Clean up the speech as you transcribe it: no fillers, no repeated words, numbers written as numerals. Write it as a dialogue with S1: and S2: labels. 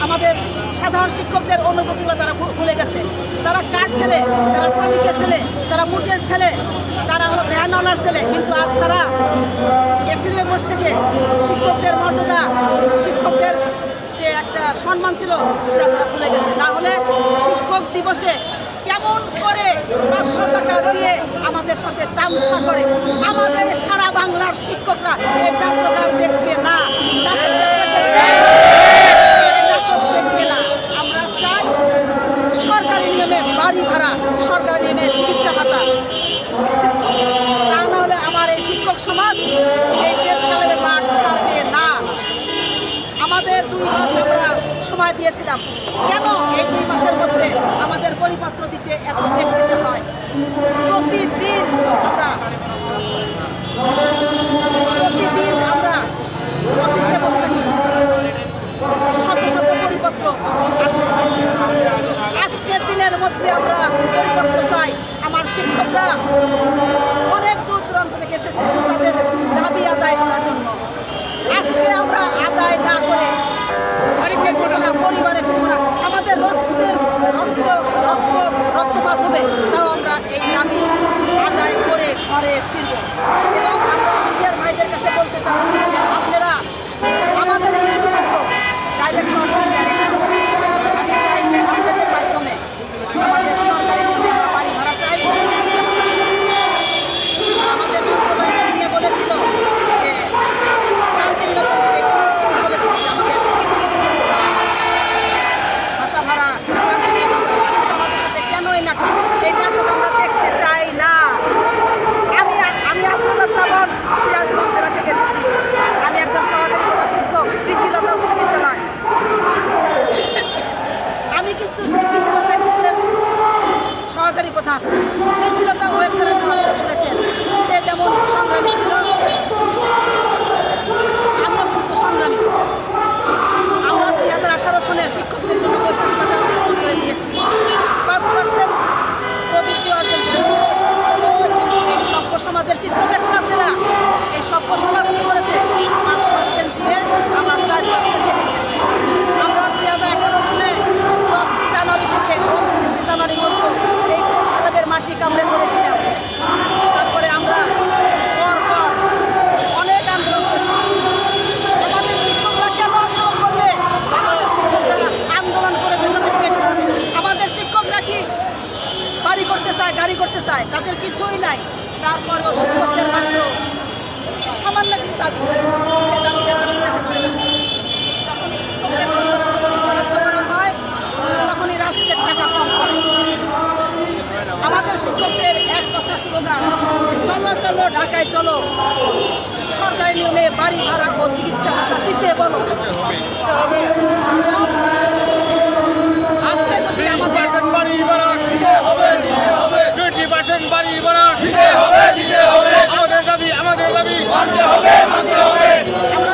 S1: আমাদের সাধারণ শিক্ষকদের অনুভূতিগুলো তারা ভুলে গেছে। তারা কার ছেলে, তারা শ্রমিকের ছেলে, তারা মুটের ছেলে, তারা হলো ভ্যানওয়ালার ছেলে, কিন্তু আজ তারা এসির বসে থেকে শিক্ষকদের মর্যাদা, শিক্ষকদের যে একটা সম্মান ছিল সেটা তারা ভুলে গেছে। না হলে শিক্ষক দিবসে কেমন করে 500 টাকা দিয়ে আমাদের সাথে তামসা করে আমাদের সারা বাংলার শিক্ষকরা এই নাটক দেখবে না, দেখবে না। আমরা চাই সরকারি নিয়মে বাড়ি ভাড়া, সরকারি নিয়মে চিকিৎসা ভাতা, তা না হলে আমার এই শিক্ষক সমাজ এই প্রেস ক্লাবের মাঠ ছাড়বে না। আমাদের 2 মাস আমরা সময় দিয়েছিলাম, কেন এই 2 মাসের মধ্যে আমাদের পরিপত্র দিতে এত দেখতে হয়? প্রতিদিন আমরা অফিসে বসে থাকি, শত শত পরিপত্র আসে। আজকের দিনের মধ্যে আমরা পরিপত্র চাই। আমার শিক্ষকরা অনেক দূর দূরান্ত থেকে এসেছে শুধু তাদের দাবি আদায় করার জন্য। আজকে আমরা আদায় না করে পরিবারে করবো না, আমাদের রক্তপাত হবে, তাও আমরা এই দাবি আদায় করে ঘরে ফিরব। এবং আমরা মিডিয়ার ভাইদের কাছে বলতে চাচ্ছি যে আপনারা আমাদের কিন্তু ছাত্র ডাইরেক্ট আমি চাই যে আপনাদের মাধ্যমে আমাদের সরকারি নিয়মে আমরা বাড়ি ভাড়া চাই। আমাদের মন্ত্রণালয় মিটিংয়ে বলেছিল যে স্থানকে বিনোদন দেবে, কিন্তু বলেছিল যে আমাদের ভাষা ভাড়া স্থানকে বিনোদন দেবে, কিন্তু আমাদের সাথে কেন এই নাটক আমরা দেখতে চাই না। আমি আফরোজা শ্রাবণ সিরাজগঞ্জ জেলা থেকে এসেছি। আমি একজন সহকারী প্রধান শিক্ষক, প্রীতিলতা উচ্চ বিদ্যালয়। আমি কিন্তু সেই প্রীতিলতা স্কুলের সহকারী প্রধান। প্রীতিলতা ওয়েদারের নাম আপনারা শুনেছেন, সে যেমন সংগ্রামী ছিল, আমিও কিন্তু সংগ্রামী। আমরা 2018 সনে শিক্ষকদের জন্য বৈষম্য ভাতা অর্জন করে দিয়েছি, 5% প্রবৃদ্ধি অর্জন করেছি। কিন্তু এই সভ্য সমাজের চিত্র দেখুন আপনারা, এই সভ্য সমাজ কী করেছে? 5% দিয়ে আমার 4% কেটে গিয়েছে। আমরা 2018 সনে 10 জানুয়ারি থেকে 29 জানুয়ারি পর্যন্ত এই প্রেস ক্লাবের মাটি কামড়ে ধরেছিলাম। তারপরে আমরা পরপর অনেক আন্দোলন করেছি। আমাদের শিক্ষকরা কেন আন্দোলন করবে? আমাদের শিক্ষকরা আন্দোলন করে তাদের পেট ভরাবে। আমাদের শিক্ষকরা কি বাড়ি করতে চায়, গাড়ি করতে চায়? তাদের কিছুই নাই। তারপরেও শিক্ষকদের মাত্র সামান্য কিছু দাবি, সে দাবিটা তারা মেটাতে পারে না। যখনই শিক্ষকদের বরাদ্দ করা হয় তখনই রাষ্ট্রের টাকা কম করে। আমাদের শিক্ষকদের এক কথা স্লোগান, চলো চলো ঢাকায় চলো, সরকারি নিয়মে বাড়ি ভাড়া ও চিকিৎসা ভাতা দিতে বলো। আজকে যদি
S2: 30% বাড়ি ভাড়া দিতে হবে, 20% বাড়ি ভাড়া দিতে হবে, আমাদের দাবি মানতে হবে।
S1: আমরা